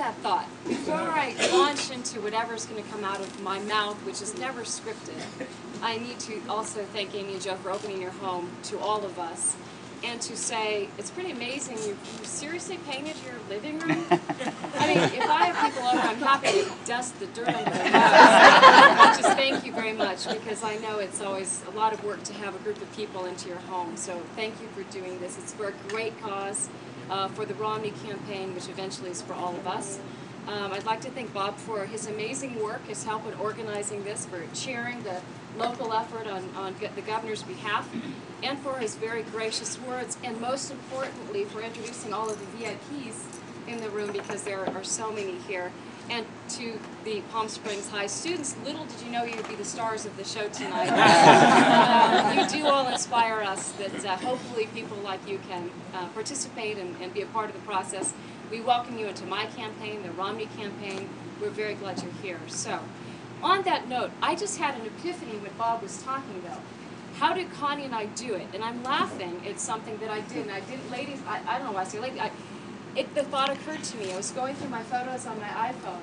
that thought. Before I launch into whatever's going to come out of my mouth, which is never scripted, I need to also thank Amy and Joe for opening your home to all of us. And to say, it's pretty amazing, you seriously painted your living room? I mean, if I have people over, I'm happy to dust the dirt under their nose. Just thank you very much, because I know it's always a lot of work to have a group of people into your home. So thank you for doing this. It's for a great cause, for the Romney campaign, which eventually is for all of us. I'd like to thank Bob for his amazing work, his help in organizing this, for chairing the local effort on the governor's behalf, and for his very gracious words, and most importantly for introducing all of the VIPs in the room, because there are so many here. And to the Palm Springs High students, little did you know you'd be the stars of the show tonight. You do all inspire us that hopefully people like you can participate and be a part of the process. We welcome you into my campaign, the Romney campaign. We're very glad you're here. So, on that note, I just had an epiphany when Bob was talking, though. How did Connie and I do it? And I'm laughing at something that I did. And I didn't, ladies, I don't know why I say ladies. The thought occurred to me. I was going through my photos on my iPhone,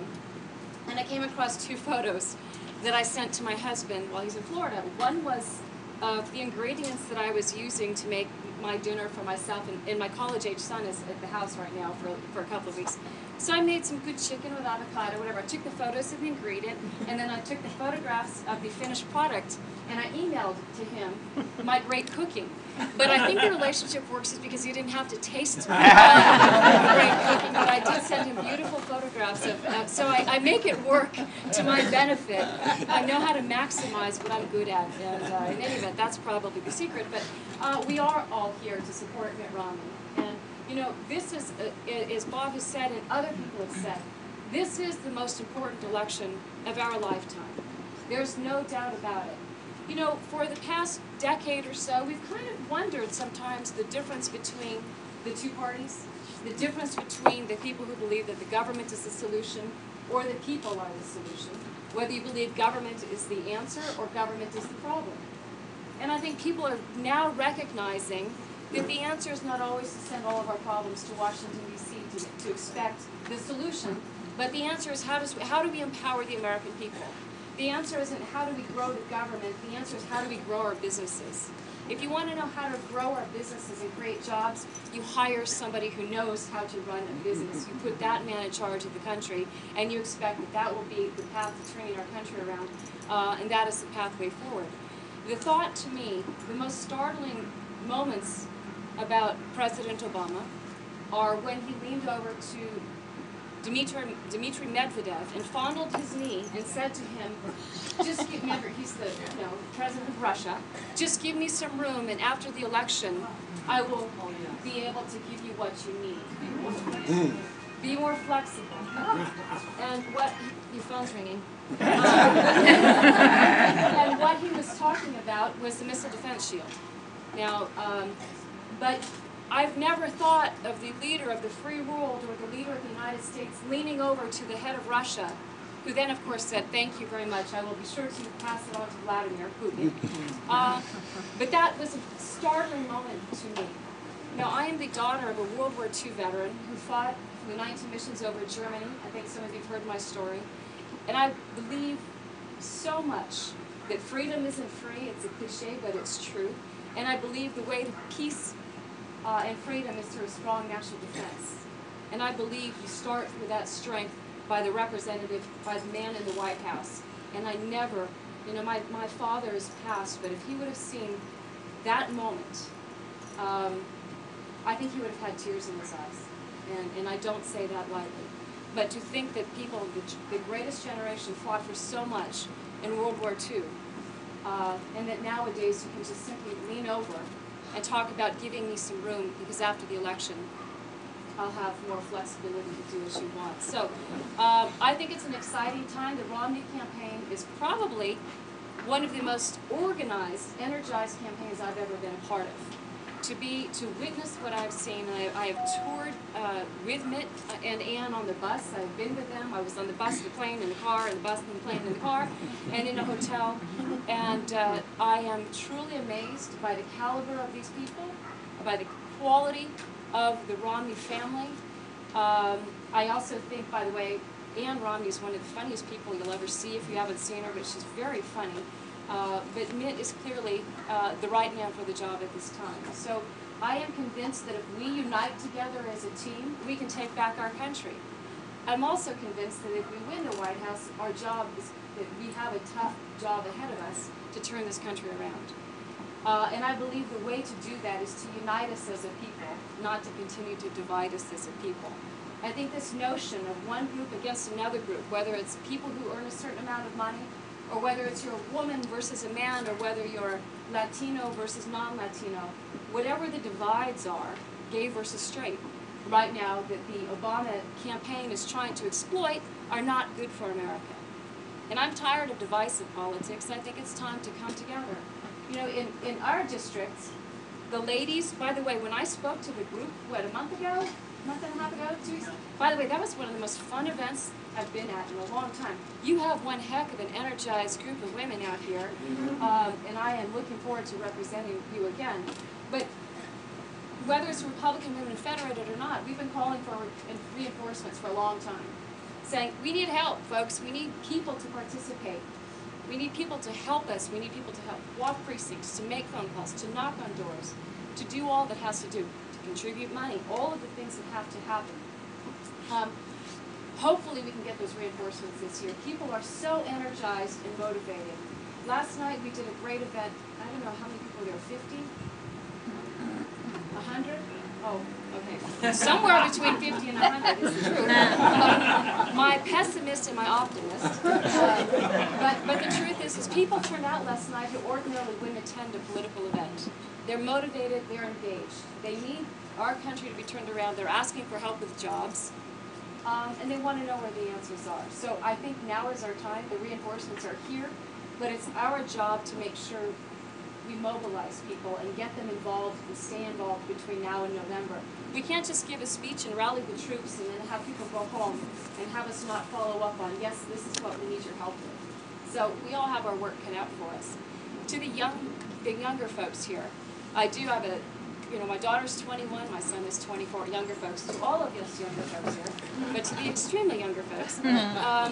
and I came across two photos that I sent to my husband while he's in Florida. One was of the ingredients that I was using to make my dinner for myself, and my college-age son is at the house right now for a couple of weeks. So I made some good chicken with avocado, whatever. I took the photos of the ingredient, and then I took the photographs of the finished product, and I emailed to him my great cooking. But I think the relationship works is because he didn't have to taste my great cooking, but I did send him beautiful photographs of, so I make it work to my benefit. I know how to maximize what I'm good at, and in any event, that's probably the secret, but we are all here to support Mitt Romney. And you know, this is, as Bob has said and other people have said, this is the most important election of our lifetime. There's no doubt about it. You know, for the past decade or so, we've kind of wondered sometimes the difference between the two parties, the difference between the people who believe that the government is the solution or the people are the solution, whether you believe government is the answer or government is the problem. And I think people are now recognizing that the answer is not always to send all of our problems to Washington, D.C. to expect the solution, but the answer is how do we empower the American people? The answer isn't how do we grow the government, the answer is how do we grow our businesses. If you want to know how to grow our businesses and create jobs, you hire somebody who knows how to run a business. You put that man in charge of the country, and you expect that that will be the path to turning our country around, and that is the pathway forward. The thought to me, the most startling moments about President Obama are when he leaned over to Dmitry Medvedev and fondled his knee and said to him, just give me, he's the president of Russia, just give me some room, and after the election, I will be able to give you what you need. Be more flexible. And what, your phone's ringing. And what he was talking about was the missile defense shield. Now, but I've never thought of the leader of the free world or the leader of the United States leaning over to the head of Russia, who then, of course, said, "Thank you very much. I will be sure to pass it on to Vladimir Putin." But that was a startling moment to me. Now, I am the daughter of a World War II veteran who fought for the 19 missions over Germany. I think some of you have heard my story. And I believe so much that freedom isn't free. It's a cliche, but it's true. And I believe the way to peace and freedom is through a strong national defense. And I believe you start with that strength by the representative, by the man in the White House. And I never, my father is passed, but if he would have seen that moment, I think he would have had tears in his eyes. And I don't say that lightly. But to think that people, the greatest generation, fought for so much in World War II, and that nowadays you can just simply lean over and talk about giving me some room, because after the election, I'll have more flexibility to do as you want. So I think it's an exciting time. The Romney campaign is probably one of the most organized, energized campaigns I've ever been a part of. To witness what I've seen, I have toured with Mitt and Ann on the bus. I've been with them. I was on the bus, the plane, in the car, and the bus, and the plane, in the car, and in a hotel. And I am truly amazed by the caliber of these people, by the quality of the Romney family, I also think, by the way, Romney is one of the funniest people you'll ever see if you haven't seen her, but she's very funny. But Mitt is clearly the right man for the job at this time. So I am convinced that if we unite together as a team, we can take back our country. I'm also convinced that if we win the White House, our job is that we have a tough job ahead of us to turn this country around. And I believe the way to do that is to unite us as a people, not to continue to divide us as a people. I think this notion of one group against another group, whether it's people who earn a certain amount of money, or whether it's you're a woman versus a man, or whether you're Latino versus non-Latino, whatever the divides are, gay versus straight, right now that the Obama campaign is trying to exploit, are not good for America. And I'm tired of divisive politics. I think it's time to come together. You know, in our district, the ladies, by the way, when I spoke to the group, what, a month and a half ago, 2 weeks? By the way, that was one of the most fun events I've been at in a long time. You have one heck of an energized group of women out here, and I am looking forward to representing you again. But whether it's Republican Women Federated or not, we've been calling for reinforcements for a long time, saying we need help, folks. We need people to participate. We need people to help us. We need people to help walk precincts, to make phone calls, to knock on doors, to do all that has to do, to contribute money, all of the things that have to happen. Hopefully we can get those reinforcements this year. People are so energized and motivated. Last night we did a great event. I don't know how many people there were, 50? 100? Oh, okay. Somewhere between 50 and 100 is the truth. My pessimist and my optimist. But the truth is people turned out last night who ordinarily wouldn't attend a political event. They're motivated, they're engaged. They need our country to be turned around. They're asking for help with jobs. And they want to know where the answers are. So I think now is our time. The reinforcements are here, but it's our job to make sure we mobilize people and get them involved and stay involved between now and November. We can't just give a speech and rally the troops and then have people go home and have us not follow up on, yes, this is what we need your help with. So we all have our work cut out for us. To the younger folks here, I do have a, my daughter's 21, my son is 24, younger folks, to all of us younger folks here, but to the extremely younger folks, I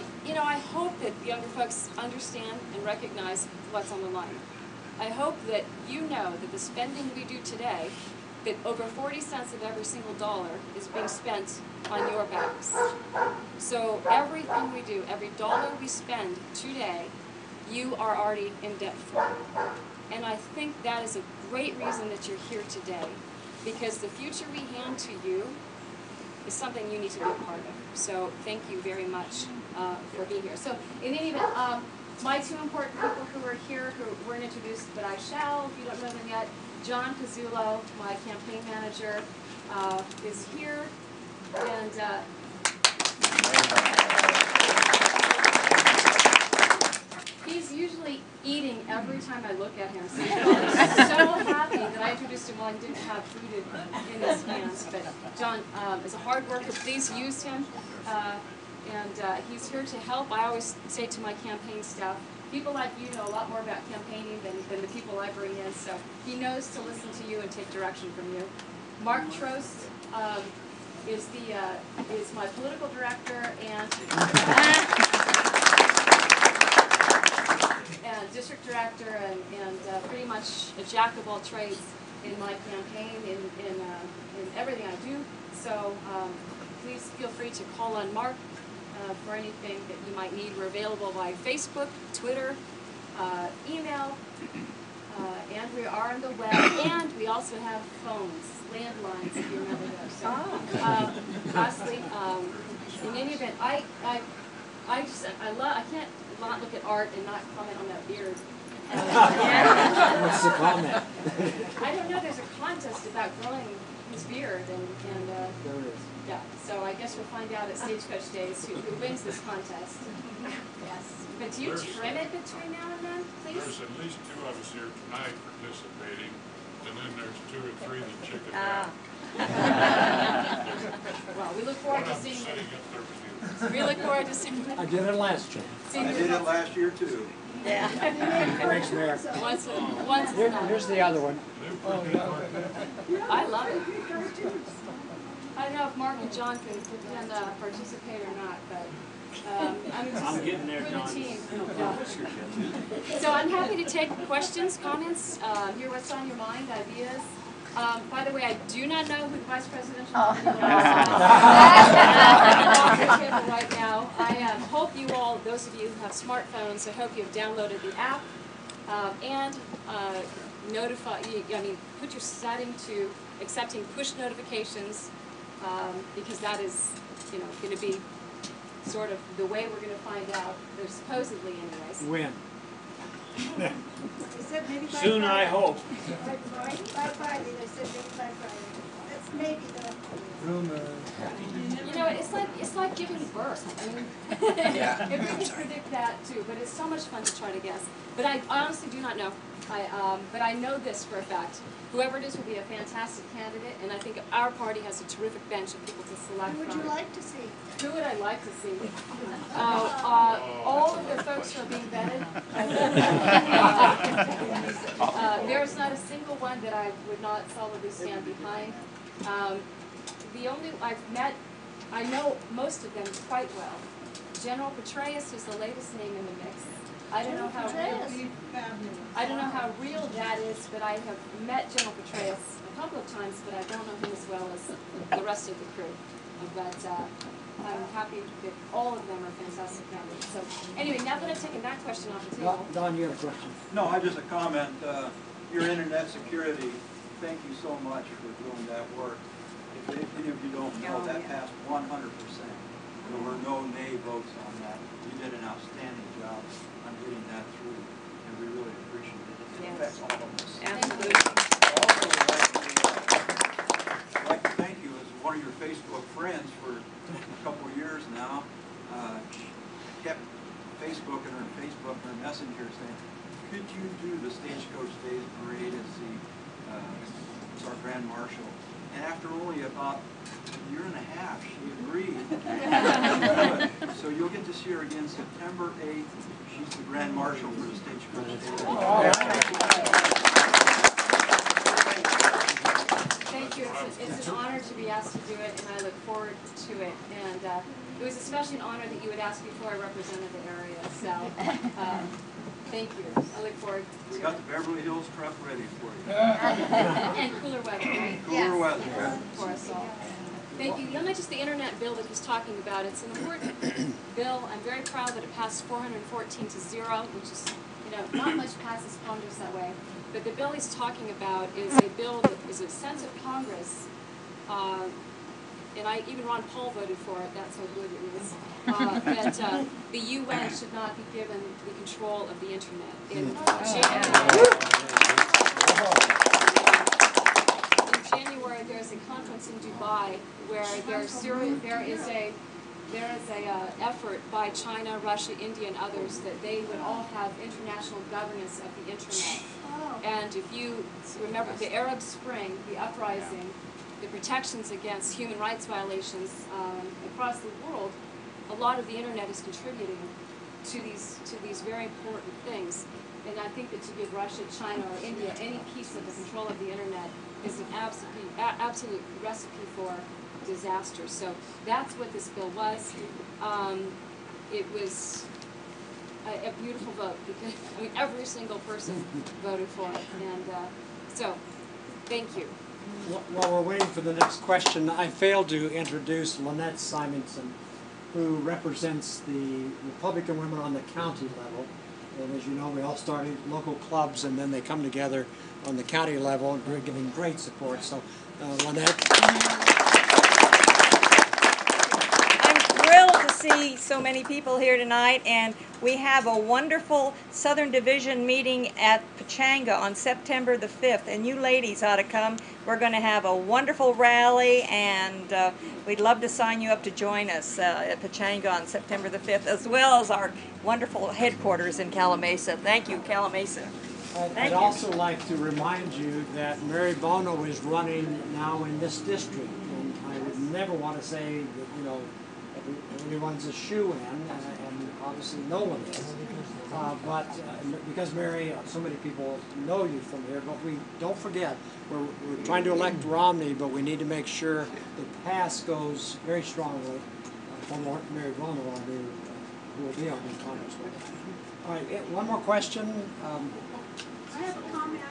hope that younger folks understand and recognize what's on the line. I hope that you know that the spending we do today, that over 40 cents of every single dollar is being spent on your backs. So everything we do, every dollar we spend today, you are already in debt for. And I think that is a great reason that you're here today, because the future we hand to you is something you need to be a part of. So thank you very much for being here. So in any event, my two important people who are here, who weren't introduced, but I shall, if you don't know them yet, John Pizzulo, my campaign manager, is here, and he's usually eating every time I look at him. So he's so happy that I introduced him while he didn't have food in his hands. But John is a hard worker. Please use him. And he's here to help. I always say to my campaign staff, people like you know a lot more about campaigning than the people I bring in. So he knows to listen to you and take direction from you. Mark Trost is my political director and district director and pretty much a jack of all trades in my campaign, in everything I do. So please feel free to call on Mark for anything that you might need. We're available by Facebook, Twitter, email, and we are on the web, and we also have phones, landlines, if you remember those. So, lastly, in any event, I can't not look at art and not comment on that beard. What's the comment? I don't know. There's a contest about growing his beard, and there it is. yeah. So I guess we'll find out at Stagecoach Days who wins this contest. Yes. But do you trim it between now and then, please? There's at least 2 of us here tonight participating, and then there's 2 or 3 that check it out. Well, we look forward to seeing sitting you. up there with you. We look forward to seeing you. I did it last year. I did it last year too. Yeah. Thanks, Mayor. Once Here's the other one. I love it. I don't know if Mark and John can participate or not, but I'm getting there, for John. the team. Yeah. So I'm happy to take questions, comments, hear what's on your mind, ideas. By the way, I do not know who the vice presidential nominee is right now. I hope you all, those of you who have smartphones, I hope you have downloaded the app and put your setting to accepting push notifications because that is, going to be sort of the way we're going to find out. They're supposedly, anyways. When? They said maybe by Soon, I Friday. hope. By Friday, they said maybe by Friday. That's maybe the. It's like giving birth. I mean, if we could predict that too, but it's so much fun to try to guess. But I honestly do not know. But I know this for a fact. Whoever it is will be a fantastic candidate, and I think our party has a terrific bench of people to select Who would from. you like to see? Who would I like to see? All of the folks who are being vetted. There's not a single one that I would not solidly stand behind. I know most of them quite well. General Petraeus is the latest name in the mix. I don't know how real that is, but I have met General Petraeus a couple of times, but I don't know him as well as the rest of the crew. But I'm happy that all of them are fantastic candidates. So anyway, now that I've taken that question off the table. Don, you have a question. No, I just a comment. Your internet security, thank you so much for doing that work. If any of you don't know, that passed 100%. There were no nay votes on that. You did an outstanding job on getting that through, and we really appreciate it. It affects all of us. Absolutely. Also, I'd like to thank you as one of your Facebook friends for a couple of years now. She kept Facebooking her Messenger saying, could you do the Stagecoach Days Parade as our Grand Marshal? And after only about a year and a half, she agreed. So you'll get to see her again September 8th. She's the Grand Marshal for the Stagecoach Days. Thank you. It's an honor to be asked to do it, and I look forward to it. And it was especially an honor that you would ask before I represented the area. So thank you. I look forward to it. We got the Beverly Hills truck ready for you. And cooler weather, right? Cooler weather. For us all. Thank you. Not just the internet bill that he's talking about. It's an important bill. I'm very proud that it passed 414 to 0, which is, not much passes Congress that way. But the bill he's talking about is a bill that is a sense of Congress, and even Ron Paul voted for it, that's how good it is, that the UN should not be given the control of the internet. In January, there's a conference in Dubai where there is a effort by China, Russia, India, and others that they would all have international governance of the internet. And if you remember the Arab Spring, the uprising, the protections against human rights violations across the world, a lot of the internet is contributing to these very important things. And I think that to give Russia, China, or India any piece of the control of the internet is an absolute recipe for disaster. So that's what this bill was. It was a beautiful vote because every single person voted for it, and so thank you. While we're waiting for the next question, I failed to introduce Lynette Simonson, who represents the Republican women on the county level. And as you know, we all started local clubs, and then they come together on the county level, and we're giving great support. So, Lynette. Thrilled to see so many people here tonight, and we have a wonderful Southern Division meeting at Pechanga on September the 5th, and you ladies ought to come. We're going to have a wonderful rally, and we'd love to sign you up to join us at Pechanga on September the 5th, as well as our wonderful headquarters in Calamasa. Thank you, Calamasa. I'd also like to remind you that Mary Bono is running now in this district, and I would never want to say that, everyone's a shoe-in, and obviously no one is. But because Mary, so many people know you from here, but we don't forget, we're trying to elect Romney, but we need to make sure the pass goes very strongly for Mary Bono, who will be our new congressman. All right, one more question. I have a comment.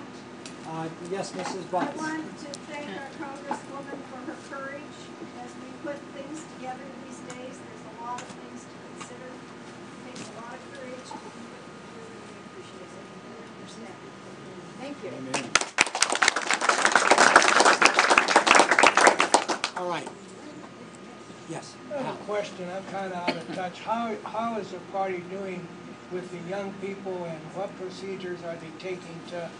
Yes, Mrs. I Butts. want to thank our Congresswoman for her courage as we put things together these days. There's a lot of things to consider. It takes a lot of courage. We really appreciate it. We understand. Thank you. Amen. All right. Yes. I have a question. I'm kind of out of touch. How is the party doing with the young people, and what procedures are they taking to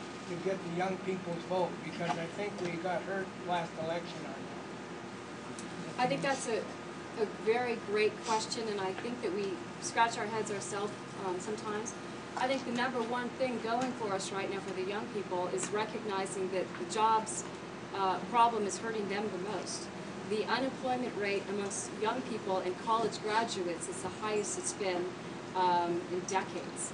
get the young people's vote? Because I think we got hurt last election on that. I think that's a very great question, and I think that we scratch our heads ourselves sometimes. I think the number one thing going for us right now for the young people is recognizing that the jobs problem is hurting them the most. The unemployment rate amongst young people and college graduates is the highest it's been in decades.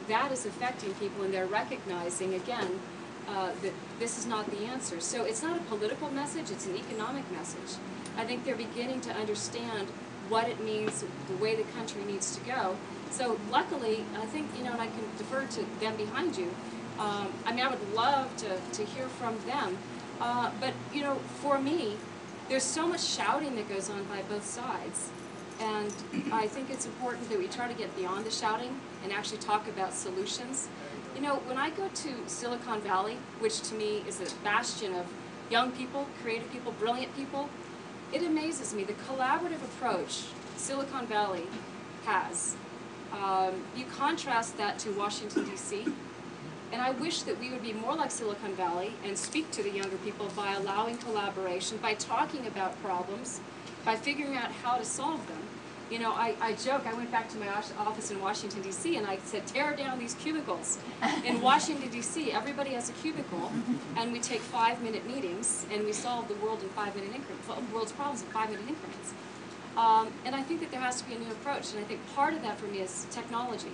That is affecting people, and they're recognizing, again, that this is not the answer. So it's not a political message, it's an economic message. I think they're beginning to understand what it means, the way the country needs to go. So luckily, I think, and I can defer to them behind you. I mean, I would love to hear from them. But, for me, there's so much shouting that goes on by both sides. And I think it's important that we try to get beyond the shouting and actually talk about solutions. When I go to Silicon Valley, which to me is a bastion of young people, creative people, brilliant people, it amazes me the collaborative approach Silicon Valley has. You contrast that to Washington, D.C., and I wish that we would be more like Silicon Valley and speak to the younger people by allowing collaboration, by talking about problems, by figuring out how to solve them. I joke, I went back to my office in Washington, D.C., and I said, tear down these cubicles. In Washington, D.C., everybody has a cubicle, and we take 5-minute meetings, and we solve the world in 5-minute increments, world's problems in 5-minute increments. And I think that there has to be a new approach, and I think part of that for me is technology.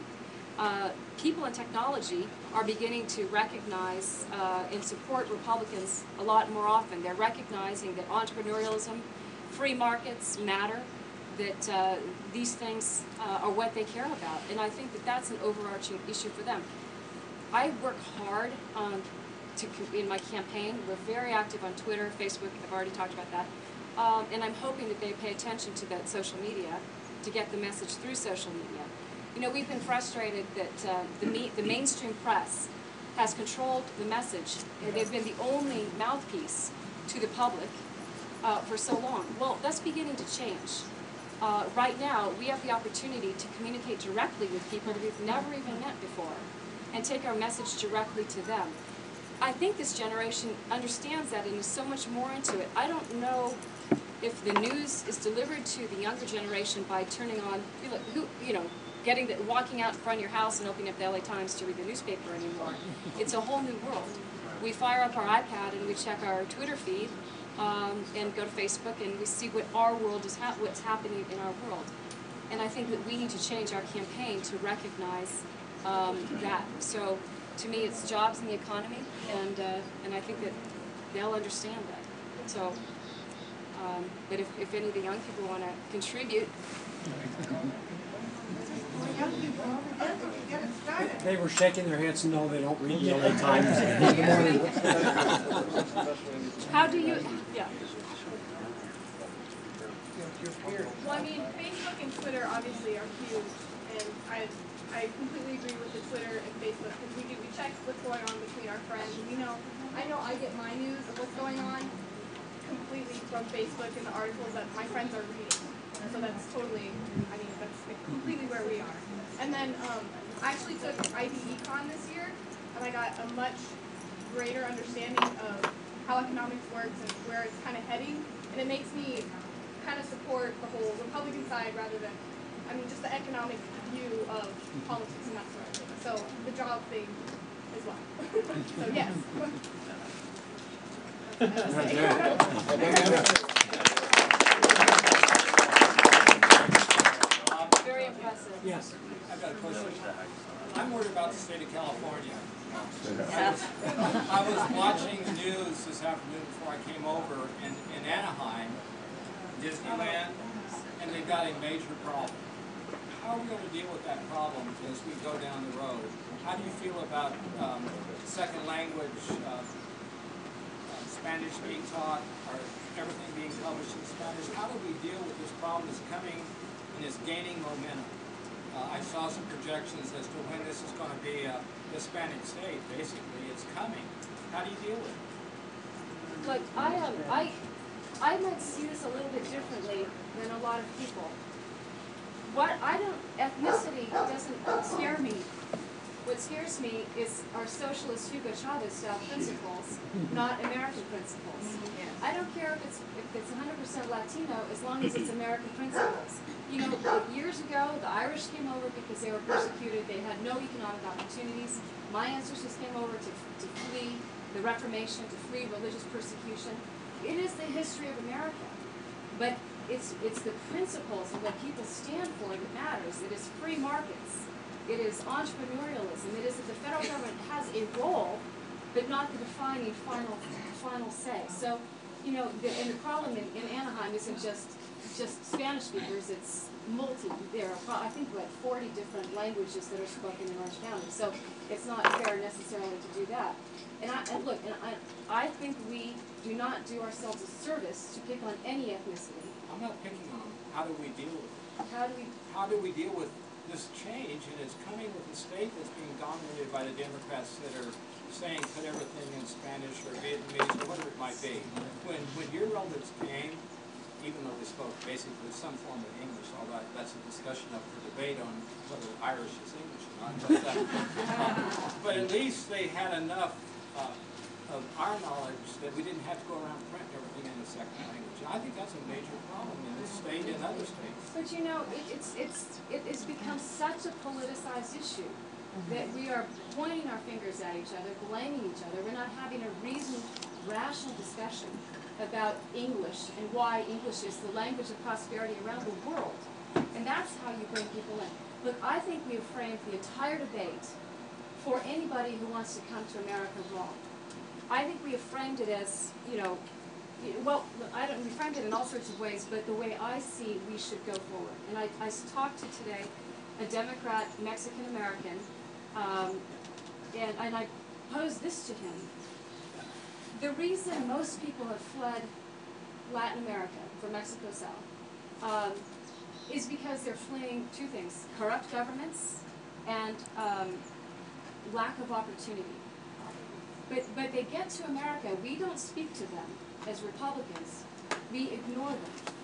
People in technology are beginning to recognize and support Republicans a lot more often. They're recognizing that entrepreneurialism, free markets matter, that these things are what they care about. And I think that that's an overarching issue for them. I work hard in my campaign. We're very active on Twitter, Facebook. I've already talked about that. And I'm hoping that they pay attention to that social media to get the message through social media. We've been frustrated that the mainstream press has controlled the message. They've been the only mouthpiece to the public for so long. Well, that's beginning to change. Right now, we have the opportunity to communicate directly with people that we've never even met before and take our message directly to them. I think this generation understands that and is so much more into it. I don't know if the news is delivered to the younger generation by turning on, walking out in front of your house and opening up the LA Times to read the newspaper anymore. It's a whole new world. We fire up our iPad and we check our Twitter feed and go to Facebook and we see what our world is, what's happening in our world. And I think that we need to change our campaign to recognize that. So to me, it's jobs in the economy, and I think that they'll understand that. So, but if any of the young people want to contribute. They were shaking their heads, no, they don't read the LA Times. How do you, yeah. Well, I mean, Facebook and Twitter obviously are huge, and I completely agree with the Twitter and Facebook, because we check what's going on between our friends. I know I get my news of what's going on completely from Facebook and the articles that my friends are reading. So that's totally, that's completely where we are. And then I actually took IB Econ this year, and I got a much greater understanding of how economics works and where it's kind of heading. And it makes me kind of support the whole Republican side rather than, just the economic view of politics and that sort of thing. So the job thing as well. So yes. Yes. I've got a question. I'm worried about the state of California. I was watching the news this afternoon before I came over in Anaheim, Disneyland, and they've got a major problem. How are we going to deal with that problem as we go down the road? How do you feel about second language, Spanish being taught, or everything being published in Spanish? How do we deal with this problem that's coming and is gaining momentum? I saw some projections as to when this is going to be a Hispanic state. Basically, it's coming. How do you deal with it? Look, I might see this a little bit differently than a lot of people. Ethnicity doesn't scare me. What scares me is our socialist Hugo Chavez style principles, not American principles. I don't care if it's 100% Latino as long as it's American principles. You know, years ago, the Irish came over because they were persecuted. They had no economic opportunities. My ancestors came over to flee the Reformation, to flee religious persecution. It is the history of America. But it's the principles and what people stand for that matters. It is free markets. It is entrepreneurialism. It is that the federal government has a role, but not the defining final say. So, you know, and the problem in Anaheim isn't just Spanish speakers. It's there are, I think, like 40 different languages that are spoken in Orange County. So it's not fair necessarily to do that. And I think we do not do ourselves a service to pick on any ethnicity. I'm not picking on them. How do we deal with it? How do we deal with this change? And it's coming with a state that's being dominated by the Democrats that are saying put everything in Spanish or Vietnamese or whatever it might be. When your relatives came, even though they spoke basically some form of English, although that's a discussion up for debate on whether Irish is English or not. But at least they had enough of our knowledge that we didn't have to go around printing everything in the second language. And I think that's a major problem in this state and other states. But you know, it's become such a politicized issue that we are pointing our fingers at each other, blaming each other. We're not having a reasoned, rational discussion about English and why English is the language of prosperity around the world. And that's how you bring people in. Look, I think we have framed the entire debate for anybody who wants to come to America wrong. I think we have framed it as, you know, well, we framed it in all sorts of ways, but the way I see we should go forward. And I talked to today a Democrat, Mexican-American, and I posed this to him. The reason most people have fled Latin America from Mexico South is because they're fleeing two things: corrupt governments and lack of opportunity. But they get to America, we don't speak to them as Republicans, we ignore them.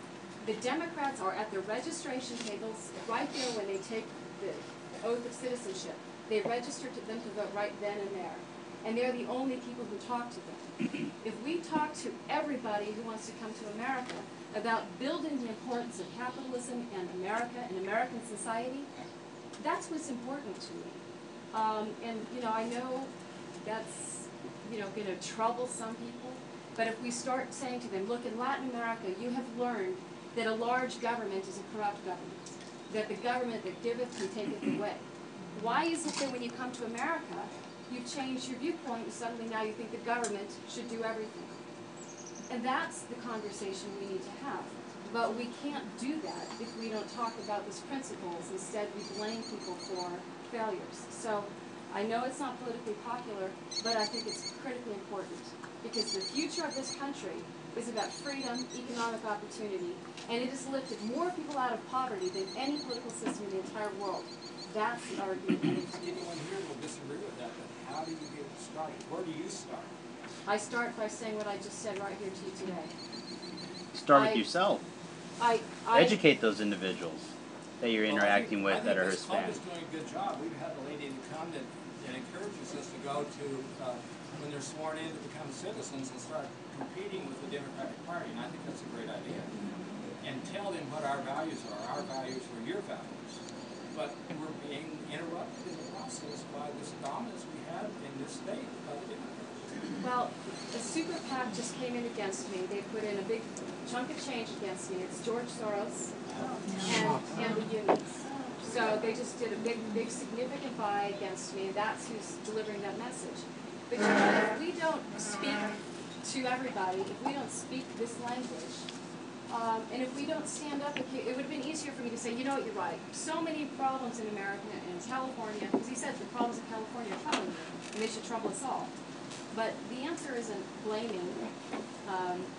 The Democrats are at the registration tables right there when they take the oath of citizenship. They register to them to vote right then and there. And they're the only people who talk to them. If we talk to everybody who wants to come to America about building the importance of capitalism and America and American society, that's what's important to me. And, you know, I know that's, you know, going to trouble some people, but if we start saying to them, look, in Latin America, you have learned that a large government is a corrupt government, that the government that giveth can taketh away. Why is it that when you come to America, you've changed your viewpoint and suddenly now you think the government should do everything? And that's the conversation we need to have. But we can't do that if we don't talk about these principles. Instead, we blame people for failures. So I know it's not politically popular, but I think it's critically important because the future of this country is about freedom, economic opportunity, and it has lifted more people out of poverty than any political system in the entire world. That's the argument. Anyone here will disagree with that, but how do you get started? Where do you start? I start by saying what I just said right here to you today. Start with yourself. I Educate those individuals that you're interacting with that are Hispanic. I think this club is doing a good job. We've had a lady to come that encourages us to go to, when they're sworn in to become citizens and start competing with the Democratic Party, and I think that's a great idea. And tell them what our values are. Our values are your values. But we're being interrupted in the process by this dominance we have in this state of the Democrats. Well, a super PAC just came in against me. They put in a big chunk of change against me. It's George Soros and the unions. So they just did a big significant buy against me, and that's who's delivering that message. But you know, if we don't speak to everybody, if we don't speak this language, and if we don't stand up, it would have been easier for me to say, you know what, you're right. So many problems in America and California, because he said the problems in California are troubling you, and they should trouble us all. But the answer isn't blaming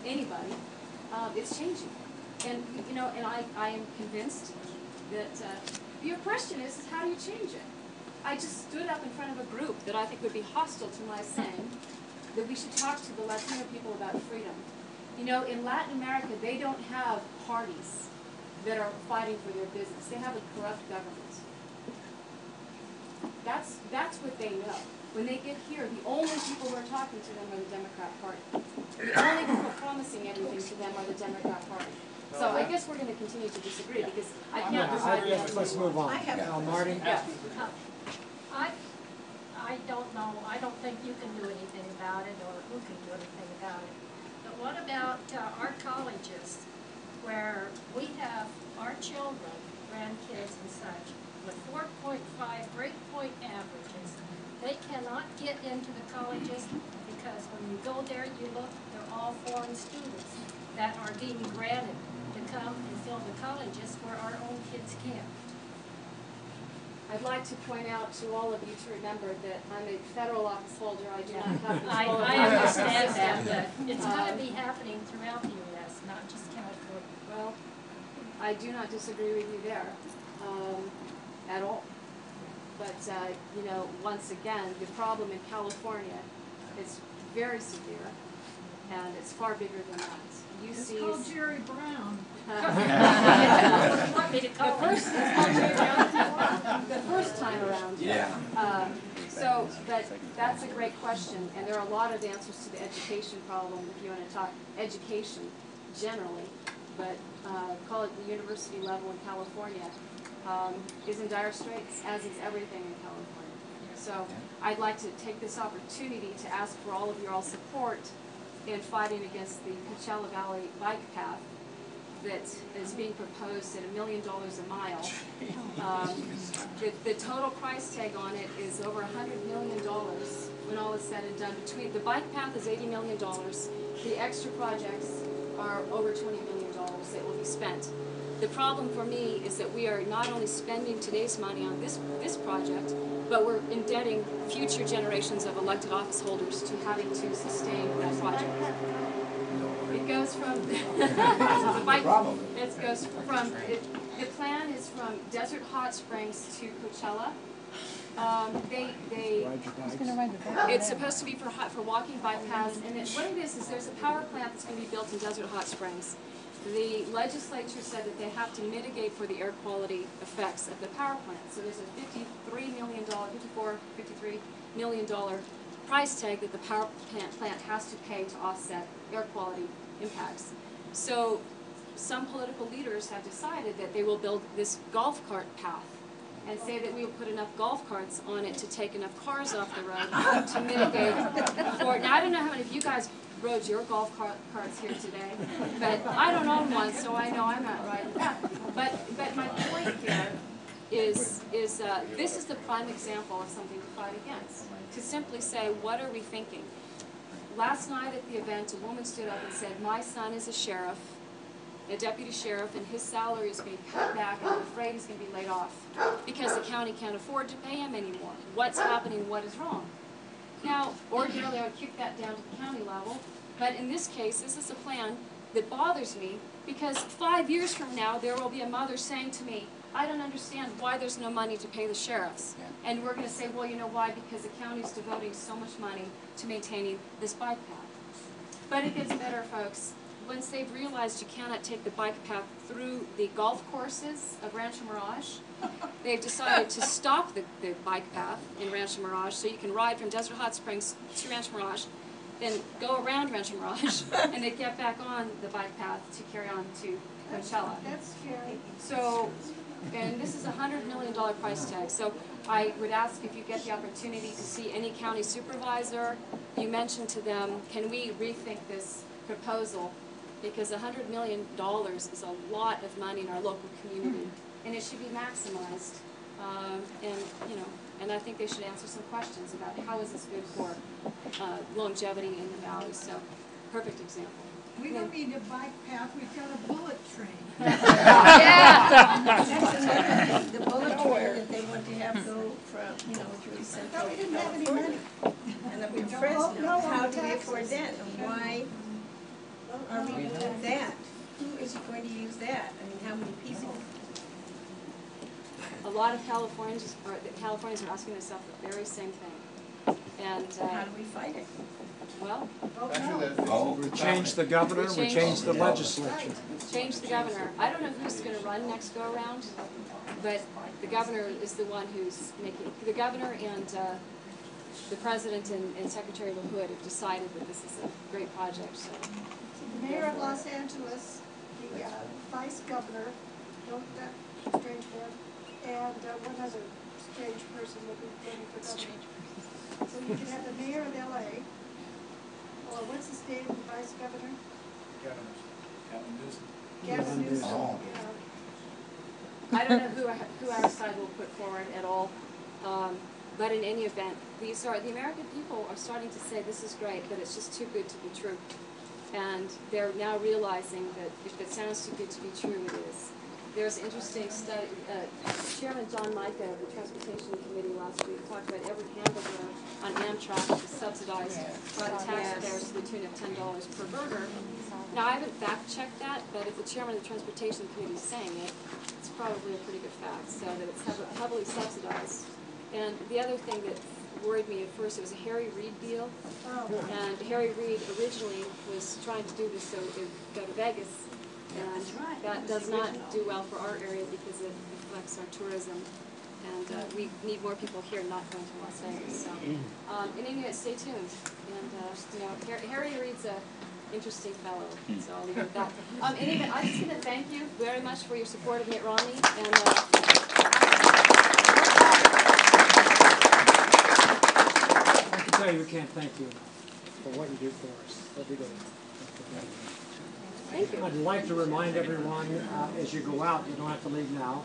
anybody. It's changing. And, you know, and I am convinced that your question is how do you change it? I just stood up in front of a group that I think would be hostile to my saying that we should talk to the Latino people about freedom. You know, in Latin America, they don't have parties that are fighting for their business. They have a corrupt government. That's what they know. When they get here, the only people who are talking to them are the Democrat Party. The only people promising everything to them are the Democrat Party. So I guess we're going to continue to disagree because I can't decide. Let's move on. Marty? Yeah. I don't know, I don't think you can do anything about it or who can do anything about it. But what about our colleges where we have our children, grandkids and such, with 4.5 grade point averages. They cannot get into the colleges because when you go there, you look, they're all foreign students that are being granted to come and fill the colleges where our own kids can't. I'd like to point out to all of you to remember that I'm a federal office holder. I do not have control of I understand that, but it's going to be happening throughout the U.S., not just California. Well, I do not disagree with you there at all. But, you know, once again, the problem in California is very severe, and it's far bigger than that. It's called Jerry Brown. The first time around. Yeah. But that's a great question, and there are a lot of answers to the education problem if you want to talk education generally. But call it the university level in California is in dire straits, as is everything in California. So I'd like to take this opportunity to ask for all of your all support in fighting against the Coachella Valley bike path that is being proposed at $1 million a mile. The total price tag on it is over $100 million when all is said and done. Between the bike path is $80 million. The extra projects are over $20 million that will be spent. The problem for me is that we are not only spending today's money on this project, but we're indebting future generations of elected office holders to having to sustain that project. It goes from the plan is from Desert Hot Springs to Coachella. It's supposed to be for walking bike paths, and what it is there's a power plant that's going to be built in Desert Hot Springs. The legislature said that they have to mitigate for the air quality effects of the power plant. So there's a $53 million price tag that the power plant has to pay to offset air quality impacts. So some political leaders have decided that they will build this golf cart path and say that we will put enough golf carts on it to take enough cars off the road to mitigate for it. Now, I don't know how many of you guys rode your golf carts here today, but I don't own one, so I know I'm not riding that. But my point here is this is the prime example of something to fight against. To simply say, what are we thinking? Last night at the event, a woman stood up and said, my son is a sheriff, a deputy sheriff, and his salary is being cut back, and I'm afraid he's going to be laid off because the county can't afford to pay him anymore. What's happening? What is wrong? Now, ordinarily I would kick that down to the county level, but in this case, this is a plan that bothers me because 5 years from now, there will be a mother saying to me, I don't understand why there's no money to pay the sheriffs. And we're going to say, well, you know why? Because the county's devoting so much money to maintaining this bike path. But it gets better, folks. Once they've realized you cannot take the bike path through the golf courses of Rancho Mirage, they've decided to stop the bike path in Rancho Mirage so you can ride from Desert Hot Springs to Rancho Mirage, then go around Rancho Mirage, and they get back on the bike path to carry on to Coachella. That's scary. So, and this is a $100 million price tag. So I would ask if you get the opportunity to see any county supervisor, you mention to them, can we rethink this proposal? Because $100 million is a lot of money in our local community. and it should be maximized. And I think they should answer some questions about how is this good for longevity in the valley. So, perfect example. We don't need a bike path, we've got a bullet train. Yeah. That's another thing, the bullet train that they want to have go from, through Central But we didn't have any money. and up in Fresno. How do we afford that, and why are we doing that? Who is going to use that? I mean, how many people? A lot of Californians are asking themselves the very same thing. And How do we fight it? well, We changed the governor, we changed the legislature. change the governor. I don't know who's going to run next go around, but the governor is the one who's making. The governor and the president and Secretary LaHood have decided that this is a great project. So The mayor of Los Angeles, the vice governor, that strange man, and one other strange person will be running for governor. So you can have the mayor of LA, or what's his name, the vice governor? Gavin Newsom. Oh. Yeah. I don't know who our side will put forward at all. But in any event, the American people are starting to say this is great, but it's just too good to be true. And they're now realizing that if it sounds too good to be true, it is. There's an interesting study. Chairman John Micah of the Transportation Committee last week talked about every hamburger on Amtrak is subsidized by the taxpayers to the tune of $10 per burger. Now, I haven't fact-checked that, but if the chairman of the Transportation Committee is saying it, it's probably a pretty good fact, so that it's heavily subsidized. And the other thing that worried me at first, it was a Harry Reid deal. And Harry Reid originally was trying to do this so it would go to Vegas. And that does not do well for our area because it affects our tourism. And we need more people here not going to Las Vegas. So, in any event, stay tuned. And, Harry Reid's an interesting fellow, so I'll leave it at that. In any event, I'm just going to thank you very much for your support of Mitt Romney. And, I can tell you we can't thank you for what you do for us. Every day. thank you. I'd like to remind everyone, as you go out, you don't have to leave now,